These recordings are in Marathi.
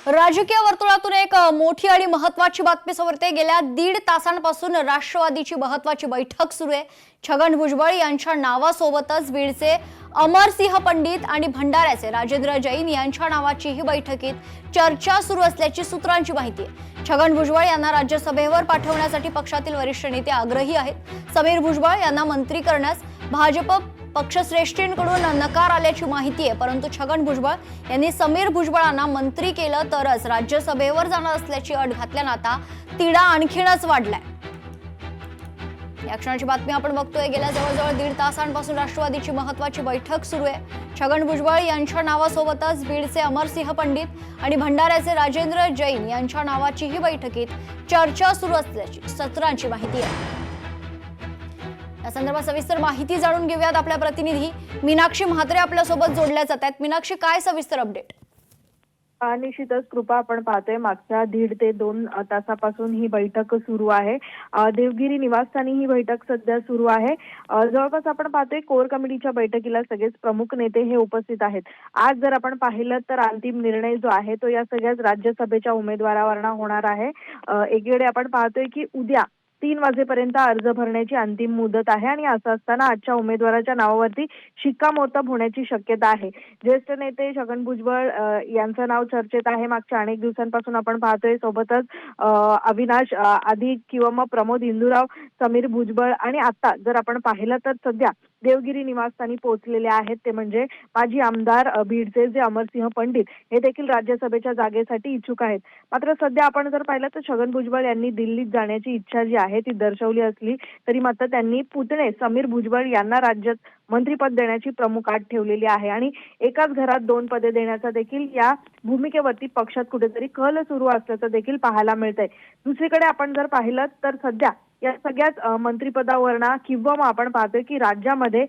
राजकीय वर्तुळातून एक मोठी आणि महत्त्वाची बातमी समोर येते। गेल्या 1.5 तासांपासून राष्ट्रवादीची महत्त्वाची बैठक सुरू आहे। छगन भुजबळ यांच्या नावासोबतच बीडचे अमरसिंह पंडित आणि भंडाऱ्याचे राजेंद्र जैन यांच्या नावाची ही बैठकीत चर्चा सुरू असल्याची सूत्रांची माहिती आहे। छगन भुजबळ यांना राज्यसभेवर पाठवण्यासाठी पक्षातील वरिष्ठ नेते आग्रही आहेत। समीर भुजबळ यांना मंत्री करण्यास भाजप पक्षश्रेष्ठींकडून नकार आल्याची माहिती आहे, परंतु छगन भुजबळ यांनी समीर भुजबळांना मंत्री केलं तरच राज्यसभेवर जाणार असल्याची अट घातल्यानं आता तिढा आणखीनच वाढलाय। या क्षणाची बातमी आपण बघतोय। गेल्या जवळजवळ 1.5 तासांपासून राष्ट्रवादीची महत्त्वाची बैठक सुरू आहे। छगन भुजबळ यांच्या नावासोबतच बीडचे अमरसिंह पंडित आणि भंडाऱ्याचे राजेंद्र जैन यांच्या नावाची ही बैठकीत चर्चा सुरू असल्याची सूत्रांची माहिती आहे। या संदर्भात सविस्तर माहिती जाणून घेऊयात। आपल्या प्रतिनिधी मीनाक्षी म्हात्रे आपल्या सोबत जोडल्या जात आहेत। मीनाक्षी, काय सविस्तर अपडेट? निश्चितच कृपा, आपण पाहतोय मागच्या 1.5 ते 2 तासापासून ही बैठक सुरू आहे। देवगिरी निवासस्थानी ही बैठक सध्या सुरू आहे। जवळपास आपण पाहतोय कोर कमिटीच्या बैठकीला सगळेच प्रमुख नेते हे उपस्थित आहेत। आज जर आपण पाहिलं तर अंतिम निर्णय जो आहे तो या सगळ्याच राज्यसभेच्या उमेदवारांवर होणार आहे। एकीकडे आपण पाहतोय की उद्या 3 वाजेपर्यंत अर्ज भरण्याची अंतिम मुदत आहे आणि असं असताना आजच्या उमेदवाराच्या नावावरती शिक्कामोर्तब होण्याची शक्यता आहे। ज्येष्ठ नेते छगन भुजबळ यांचं नाव चर्चेत आहे। मागच्या अनेक दिवसांपासून आपण पाहतोय सोबतच अविनाश आदिक किंवा मग प्रमोद इंदुराव, समीर भुजबळ आणि आता जर आपण पाहिलं तर सध्या देवगिरी निवासस्थानी पोहोचलेले आहेत ते म्हणजे माजी आमदार बीडचे जे अमरसिंह पंडित हे देखील राज्यसभेच्या जागेसाठी इच्छुक आहेत। मात्र सध्या आपण जर पाहिलं तर छगन भुजबळ यांनी दिल्लीत जाण्याची इच्छा जी आहे ती दर्शवली असली तरी मात्र त्यांनी पुतणे समीर भुजबळ यांना राज्यात मंत्रिपद देण्याची प्रमुख अट ठेवलेली आहे आणि एकाच घरात 2 पदे देण्याचा देखील या भूमिकेवरती पक्षात कुठेतरी कल सुरू असल्याचं देखील पाहायला मिळतंय। दुसरीकडे आपण जर पाहिलं तर सध्या या सगळ्याच मंत्रिपदावरना किंवा मग आपण पाहतोय की राज्यामध्ये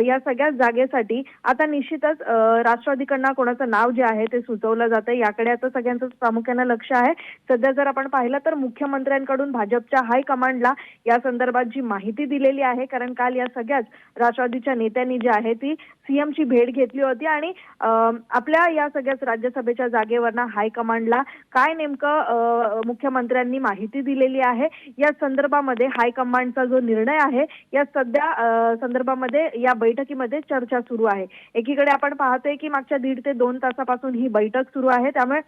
या सगळ्याच जागेसाठी आता निश्चितच राष्ट्रवादीकडनं कोणाचं नाव जे आहे ते सुचवलं जातंय। याकडे आता सगळ्यांचं प्रामुख्याने लक्ष आहे। सध्या जर आपण पाहिलं तर मुख्यमंत्र्यांकडून भाजपच्या हायकमांडला या संदर्भात जी माहिती दिलेली आहे, कारण काल या सगळ्याच राष्ट्रवादीच्या नेत्यांनी जी आहे ती सीएमची भेट घेतली होती आणि आपल्या या सगळ्याच राज्यसभेच्या जागेवरना हायकमांडला काय नेमकं मुख्यमंत्र्यांनी माहिती दिलेली आहे या संदर्भामध्ये हायकमांडचा जो निर्णय आहे या सध्या संदर्भामध्ये या बैठकीमध्ये चर्चा सुरू आहे। एकीकडे आपण पाहतोय की मागच्या 1.5 ते 2 तासापासून ही बैठक सुरू आहे, त्यामुळे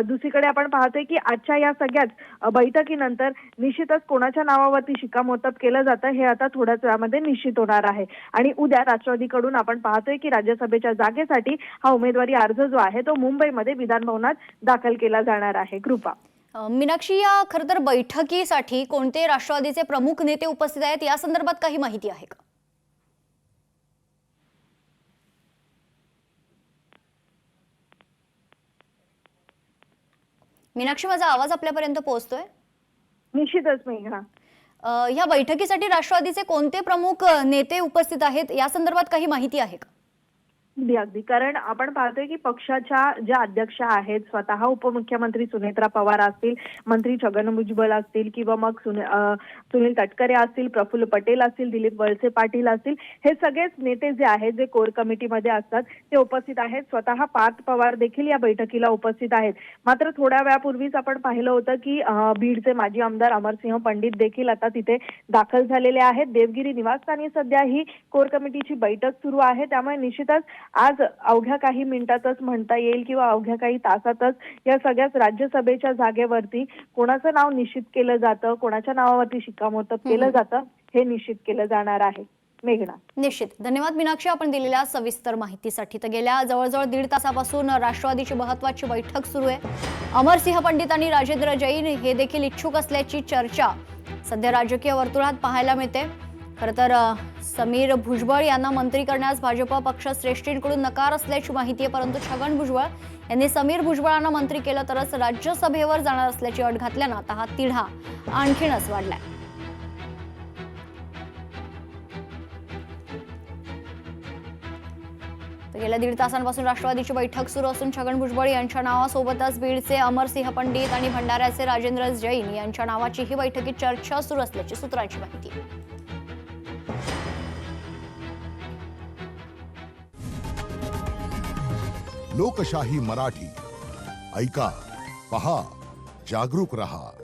दुसरीकडे आपण पाहतोय की आजच्या या सगळ्याच बैठकीनंतर निश्चितच कोणाच्या नावावरती शिक्कामोर्तब केलं जातं हे आता थोड्याच वेळामध्ये निश्चित होणार आहे। आणि उद्या राष्ट्रवादीकडून आपण पाहतोय की राज्यसभेच्या जागेसाठी हा उमेदवारी अर्ज जो आहे तो मुंबईमध्ये विधान भवनात दाखल केला जाणार आहे। कृपा, मीनाक्षी, या खरं तर बैठकीसाठी कोणते राष्ट्रवादीचे प्रमुख नेते उपस्थित आहेत या संदर्भात काही माहिती आहे का? मीनाक्षी, माझा आवाज आपल्यापर्यंत पोहोचतोय? निश्चितच मेघना, या बैठकीसाठी राष्ट्रवादीचे कोणते प्रमुख नेते उपस्थित आहेत या संदर्भात काही माहिती आहे का? अगदी, कारण आपण पाहतोय की पक्षाच्या ज्या अध्यक्षा आहेत, स्वतः उपमुख्यमंत्री सुनेत्रा पवार असतील, मंत्री छगन भुजबळ असतील किंवा मग सुनील तटकरे असतील, प्रफुल्ल पटेल असतील, दिलीप वळसे पाटील असतील, हे सगळेच नेते जे आहेत जे कोर कमिटीमध्ये असतात ते उपस्थित आहेत। स्वतः पार्थ पवार देखील या बैठकीला उपस्थित आहेत। मात्र थोड्या वेळापूर्वीच आपण पाहिलं होतं की बीडचे माजी आमदार अमरसिंह पंडित देखील आता तिथे दाखल झालेले आहेत। देवगिरी निवासस्थानी सध्या ही कोर कमिटीची बैठक सुरू आहे, त्यामुळे निश्चितच आज अवघ्या काही मिनिटातच म्हणता येईल किंवा अवघ्या काही तासातच या सगळ्याच राज्यसभेच्या जागेवरती कोणाचं नाव निश्चित केलं जातं, कोणाच्या नावावरती शिक्कामोर्तब केलं जातं हे निश्चित केलं जाणार आहे। मेघना, निश्चित, धन्यवाद मीनाक्षी आपण दिलेल्या सविस्तर माहितीसाठी। तर गेल्या जवळजवळ 1.5 तासापासून राष्ट्रवादीची महत्त्वाची बैठक सुरू आहे। अमरसिंह पंडित आणि राजेंद्र जैन हे देखील इच्छुक असल्याची चर्चा सध्या राजकीय वर्तुळात पाहायला मिळते। खरं तर समीर भुजबळ यांना मंत्री करण्यास भाजप पक्षश्रेष्ठींकडून नकार असल्याची माहिती आहे, परंतु छगन भुजबळ यांनी समीर भुजबळांना मंत्री केलं तरच राज्यसभेवर जाणार असल्याची अट घातल्यानं आता हा तिढा आणखीनच वाढलाय। गेल्या 1.5 तासांपासून राष्ट्रवादीची बैठक सुरू असून छगन भुजबळ यांच्या नावासोबतच बीडचे अमरसिंह पंडित आणि भंडाऱ्याचे राजेंद्र जैन यांच्या नावाची ही बैठकीत चर्चा सुरू असल्याची सूत्रांची माहिती आहे। लोकशाही मराठी ऐका। पहा, जागरूक रहा.